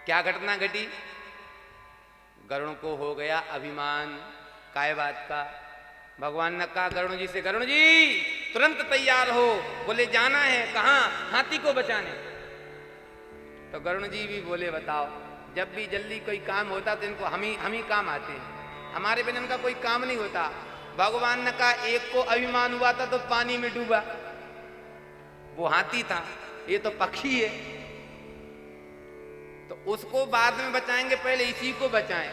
क्या घटना घटी? गरुण को हो गया अभिमान। काय बात का? भगवान ने कहा गरुण जी से, गरुण जी तुरंत तैयार हो। बोले जाना है कहाँ? हाथी को बचाने। तो गरुण जी भी बोले बताओ, जब भी जल्दी कोई काम होता तो इनको हम ही काम आते हैं, हमारे बिना इनका कोई काम नहीं होता। भगवान ने कहा एक को अभिमान हुआ था तो पानी में डूबा, वो हाथी था, ये तो पक्षी है, तो उसको बाद में बचाएंगे, पहले इसी को बचाएं।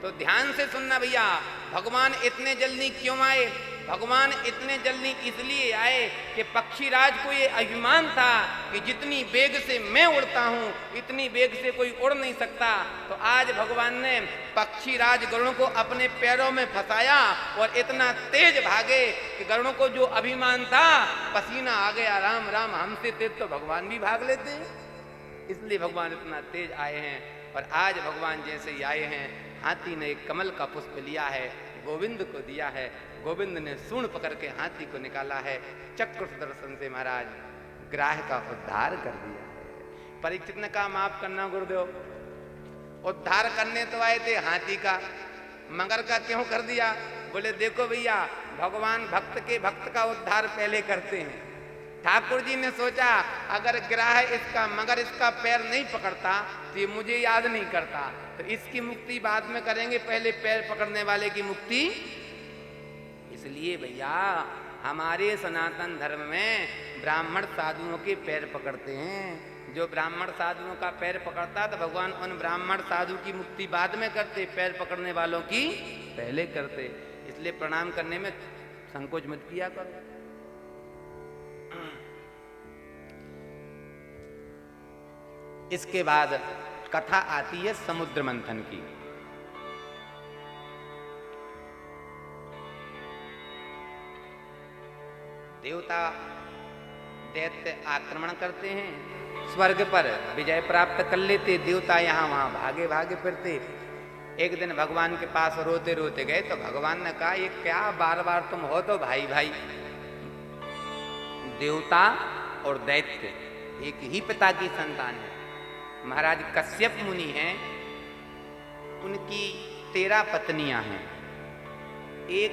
तो ध्यान से सुनना भैया, भगवान इतने जल्दी क्यों आए? भगवान इतने जल्दी इसलिए आए कि पक्षीराज को ये अभिमान था कि जितनी वेग से मैं उड़ता हूं इतनी वेग से कोई उड़ नहीं सकता। तो आज भगवान ने पक्षीराज गरुड़ को अपने पैरों में फंसाया और इतना तेज भागे कि गरुड़ को जो अभिमान था पसीना आ गया। राम राम, हमसे तेज तो भगवान भी भाग लेते हैं, इसलिए भगवान इतना तेज आए हैं। और आज भगवान जैसे ही आए हैं, हाथी ने एक कमल का पुष्प लिया है, गोविंद को दिया है, गोविंद ने सूंड पकड़ के हाथी को निकाला है, चक्र सुदर्शन से महाराज ग्राह का उद्धार कर दिया है। परीक्षित ने कहा माफ करना गुरुदेव, उद्धार करने तो आए थे हाथी का, मगर का क्यों कर दिया? बोले देखो भैया, भगवान भक्त का उद्धार पहले करते हैं। ठाकुर जी ने सोचा अगर ग्राह इसका मगर इसका पैर नहीं पकड़ता तो ये मुझे याद नहीं करता, तो इसकी मुक्ति बाद में करेंगे, पहले पैर पकड़ने वाले की मुक्ति। इसलिए भैया हमारे सनातन धर्म में ब्राह्मण साधुओं के पैर पकड़ते हैं। जो ब्राह्मण साधुओं का पैर पकड़ता तो भगवान उन ब्राह्मण साधु की मुक्ति बाद में करते, पैर पकड़ने वालों की पहले करते। इसलिए प्रणाम करने में संकोच मत किया करो। इसके बाद कथा आती है समुद्र मंथन की। देवता दैत्य आक्रमण करते हैं, स्वर्ग पर विजय प्राप्त कर लेते, देवता यहां वहां भागे भागे फिरते। एक दिन भगवान के पास रोते रोते गए तो भगवान ने कहा ये क्या बार बार तुम हो तो भाई भाई? देवता और दैत्य एक ही पिता की संतान है। महाराज कश्यप मुनि हैं, उनकी 13 पत्नियां हैं। एक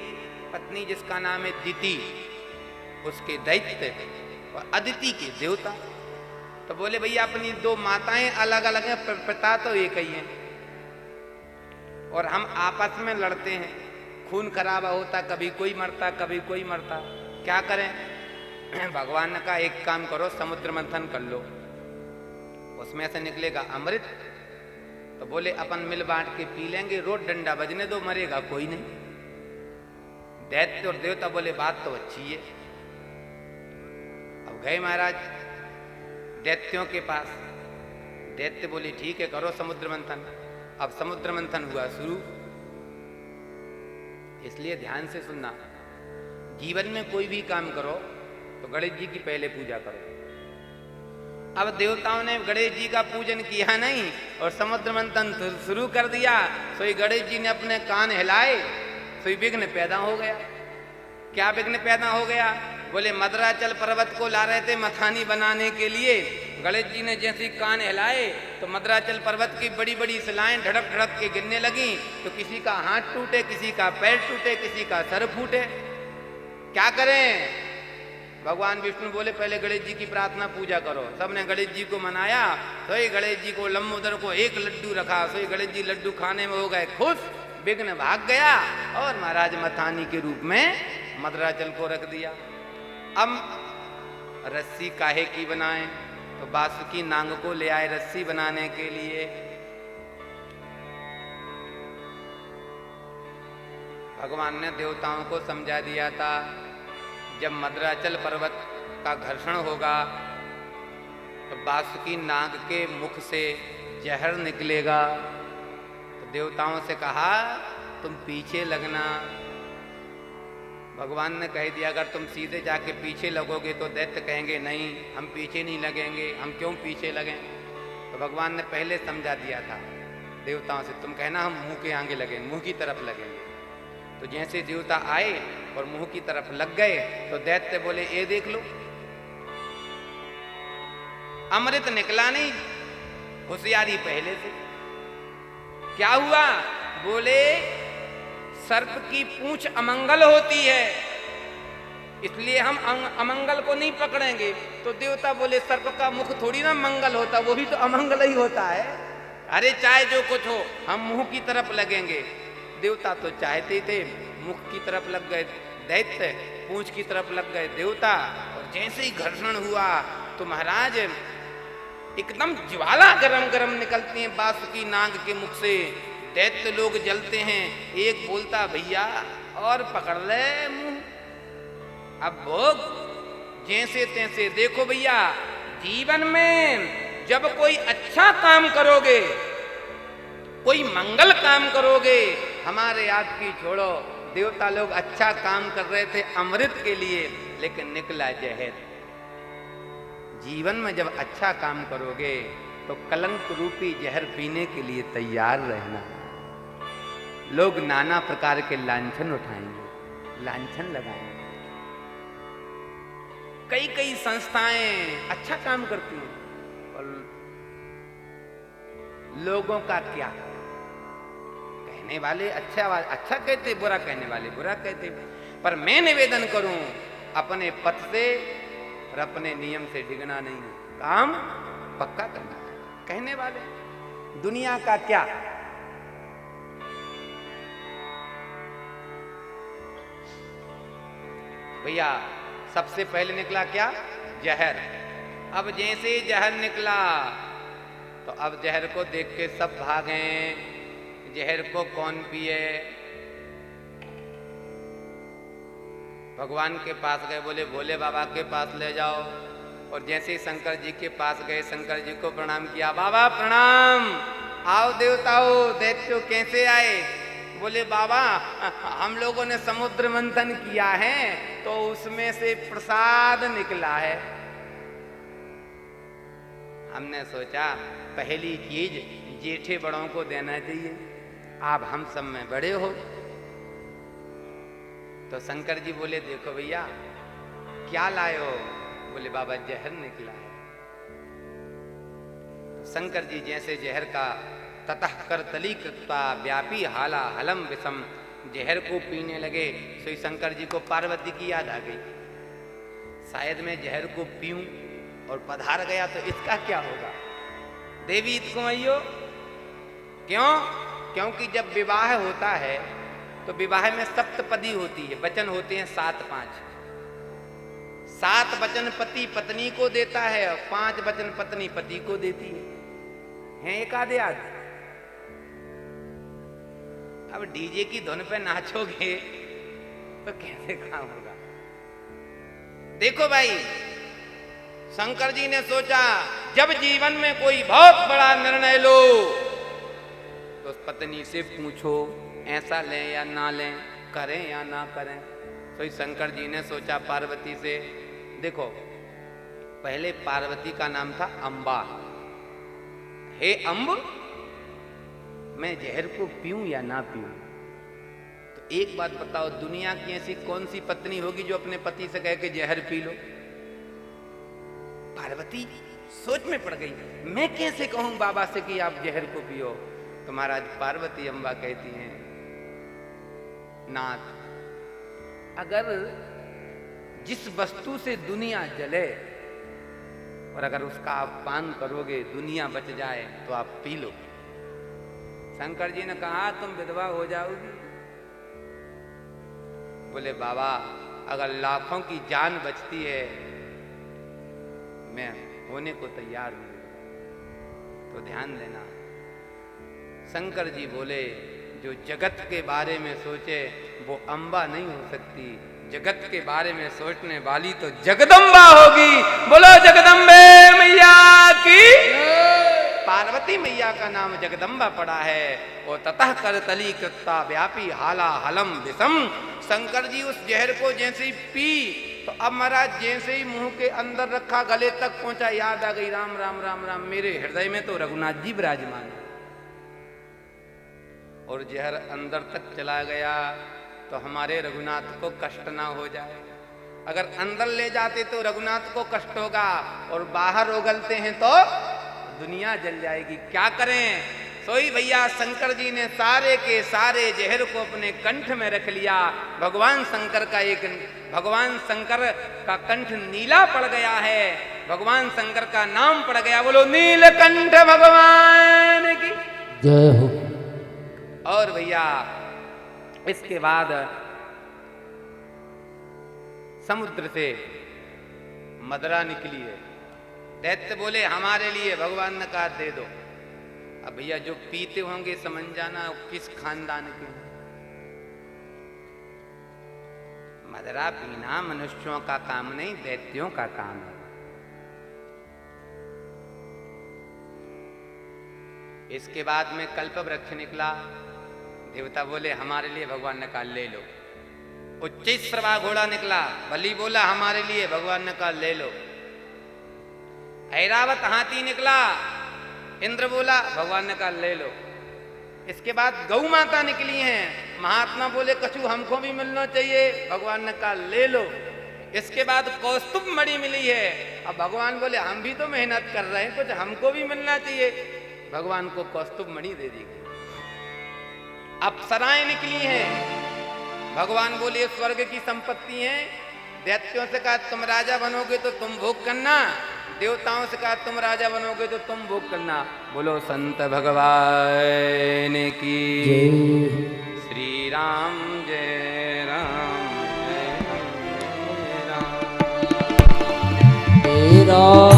पत्नी जिसका नाम है दिति, उसके दैत्य, और अदिति के देवता। तो बोले भैया अपनी 2 माताएं अलग अलग हैं, पिता तो एक ही है, और हम आपस में लड़ते हैं, खून खराबा होता, कभी कोई मरता कभी कोई मरता, क्या करें? भगवान ने कहा एक काम करो, समुद्र मंथन कर लो, उसमें से निकलेगा अमृत। तो बोले अपन मिल बांट के पी लेंगे, रोज डंडा बजने दो, मरेगा कोई नहीं। दैत्य और देवता बोले बात तो अच्छी है। अब गए महाराज दैत्यों के पास, दैत्य बोले ठीक है करो समुद्र मंथन। अब समुद्र मंथन हुआ शुरू। इसलिए ध्यान से सुनना, जीवन में कोई भी काम करो तो गणेश जी की पहले पूजा करो। अब देवताओं ने गणेश जी का पूजन किया नहीं और समुद्र मंथन शुरू कर दिया, तो गणेश जी ने अपने कान हिलाए तो विघ्न पैदा हो गया। क्या विघ्न पैदा हो गया? बोले मद्राचल पर्वत को ला रहे थे मथानी बनाने के लिए, गणेश जी ने जैसे कान हिलाए तो मद्राचल पर्वत की बड़ी बड़ी शिलाएं धड़क धड़क के गिरने लगी। तो किसी का हाथ टूटे, किसी का पैर टूटे, किसी का सर फूटे। क्या करें? भगवान विष्णु बोले पहले गणेश जी की प्रार्थना पूजा करो। सबने गणेश जी को मनाया, तो ही गणेश जी को लंबोदर को एक लड्डू रखा, तो ही गणेश जी लड्डू खाने में हो गए खुश, विघ्न भाग गया और महाराज मथानी के रूप में मद्राचल को रख दिया। अब रस्सी काहे की बनाएं? तो बासुकी नांग को ले आए रस्सी बनाने के लिए। भगवान ने देवताओं को समझा दिया था जब मद्राचल पर्वत का घर्षण होगा तो बासुकी नाग के मुख से जहर निकलेगा। तो देवताओं से कहा तुम पीछे लगना। भगवान ने कह दिया अगर तुम सीधे जाके पीछे लगोगे तो दैत्य कहेंगे नहीं हम पीछे नहीं लगेंगे, हम क्यों पीछे लगें? तो भगवान ने पहले समझा दिया था देवताओं से, तुम कहना हम मुंह के आगे लगेंगे, मुंह की तरफ लगेंगे। तो जैसे देवता आए और मुंह की तरफ लग गए तो दैत्य बोले ये देख लो, अमृत निकला नहीं, होशियारी पहले से। क्या हुआ? बोले सर्प की पूंछ अमंगल होती है, इसलिए हम अमंगल को नहीं पकड़ेंगे। तो देवता बोले सर्प का मुख थोड़ी ना मंगल होता, वो भी तो अमंगल ही होता है। अरे चाहे जो कुछ हो, हम मुंह की तरफ लगेंगे। देवता तो चाहते थे, मुख की तरफ लग गए दैत्य, पूंछ की तरफ लग गए देवता। और जैसे ही घर्षण हुआ तो महाराज एकदम ज्वाला गरम गरम निकलती है बासुकी नाग के मुख से। दैत्य लोग जलते हैं। एक बोलता भैया और पकड़ ले मुंह, अब भोग जैसे तैसे। देखो भैया, जीवन में जब कोई अच्छा काम करोगे, कोई मंगल काम करोगे, हमारे आपकी छोड़ो, देवता लोग अच्छा काम कर रहे थे अमृत के लिए, लेकिन निकला जहर। जीवन में जब अच्छा काम करोगे तो कलंक रूपी जहर पीने के लिए तैयार रहना। लोग नाना प्रकार के लांछन उठाएंगे, लांछन लगाएंगे। कई कई संस्थाएं अच्छा काम करती हैं और लोगों का क्या, कहने वाले अच्छा कहते, बुरा कहने वाले बुरा कहते। पर मैं निवेदन करूं, अपने पथ से और अपने नियम से डिगना नहीं, काम पक्का करना है। कहने वाले दुनिया का क्या, भैया सबसे पहले निकला क्या? जहर। अब जैसे जहर निकला तो अब जहर को देख के सब भागे। जहर को कौन पिए? भगवान के पास गए, बोले भोले बाबा के पास ले जाओ। और जैसे ही शंकर जी के पास गए, शंकर जी को प्रणाम किया, बाबा प्रणाम, आओ देवताओं, दैत्यो कैसे आए? बोले बाबा हम लोगों ने समुद्र मंथन किया है तो उसमें से प्रसाद निकला है। हमने सोचा पहली चीज जेठे बड़ों को देना चाहिए, आप हम सब में बड़े हो। तो शंकर जी बोले देखो भैया क्या लाए हो? बोले बाबा जहर निकला है। तो शंकर जी जैसे जहर का ततः करतली कृत्वा व्यापी हाला हलम विषम, जहर को पीने लगे। तो शंकर जी को पार्वती की याद आ गई, शायद मैं जहर को पीऊं और पधार गया तो इसका क्या होगा? देवी इतकुमयो, क्यों? क्योंकि जब विवाह होता है तो विवाह में सप्तपदी होती है, वचन होते हैं 7-5। 7 वचन पति पत्नी को देता है और 5 वचन पत्नी पति को देती है एक आधे आध। अब डीजे की धुन पे नाचोगे तो कैसे काम होगा? देखो भाई, शंकर जी ने सोचा जब जीवन में कोई बहुत बड़ा निर्णय लो तो उस पत्नी से पूछो ऐसा लें या ना लें, करें या ना करें। तो शंकर जी ने सोचा पार्वती से, देखो पहले पार्वती का नाम था अंबा। हे अम्ब, मैं जहर को पीऊं या ना पीऊं? तो एक बात बताओ, दुनिया की ऐसी कौन सी पत्नी होगी जो अपने पति से कहे कि जहर पी लो? पार्वती सोच में पड़ गई, मैं कैसे कहूं बाबा से कि आप जहर को पियो? तो महाराज पार्वती अम्बा कहती हैं, नाथ अगर जिस वस्तु से दुनिया जले और अगर उसका आप पान करोगे दुनिया बच जाए तो आप पी लो। शंकर जी ने कहा तुम विधवा हो जाओगी। बोले बाबा अगर लाखों की जान बचती है मैं होने को तैयार हूं, तो ध्यान देना। शंकर जी बोले जो जगत के बारे में सोचे वो अंबा नहीं हो सकती, जगत के बारे में सोचने वाली तो जगदम्बा होगी। बोलो जगदम्बे मैया की। पार्वती मैया का नाम जगदम्बा पड़ा है। और ततः कर तली कृत्ता व्यापी हाला हलम विषम। शंकर जी उस जहर को जैसे ही पी तो अब महाराज जैसे ही मुंह के अंदर रखा गले तक पहुंचा, याद आ गई राम राम राम राम, मेरे हृदय में तो रघुनाथ जी विराजमान है। और जहर अंदर तक चला गया तो हमारे रघुनाथ को कष्ट ना हो जाए। अगर अंदर ले जाते तो रघुनाथ को कष्ट होगा और बाहर उगलते हैं तो दुनिया जल जाएगी, क्या करें। सोई भैया शंकर जी ने सारे के सारे जहर को अपने कंठ में रख लिया। भगवान शंकर का कंठ नीला पड़ गया है, भगवान शंकर का नाम पड़ गया। बोलो नीलकंठ भगवान की जय हो। और भैया इसके बाद समुद्र से मदरा निकली है। दैत्य बोले हमारे लिए, भगवान ने कहा दे दो। अब भैया जो पीते होंगे समझ जाना किस खानदान के। मदरा पीना मनुष्यों का काम नहीं, दैत्यों का काम है। इसके बाद में कल्प वृक्ष निकला। देवता बोले हमारे लिए, भगवान ने कहा ले लो। उच्चैश्रवा घोड़ा निकला, बलि बोला हमारे लिए, भगवान ने कहा ले लो। ऐरावत हाथी निकला, इंद्र बोला, भगवान ने कहा ले लो। इसके बाद गौ माता निकली हैं, महात्मा बोले कछु हमको भी मिलना चाहिए, भगवान ने कहा ले लो। इसके बाद कौस्तुभ मणि मिली है, अब भगवान बोले हम भी तो मेहनत कर रहे हैं, कुछ हमको भी मिलना चाहिए, भगवान को कौस्तुभ मणि दे दी। अप्सराएं निकली हैं, भगवान बोले स्वर्ग की संपत्ति है। दैत्यों से कहा तुम राजा बनोगे तो तुम भोग करना, देवताओं से कहा तुम राजा बनोगे तो तुम भोग करना। बोलो संत भगवान की श्री राम जय राम जय राम।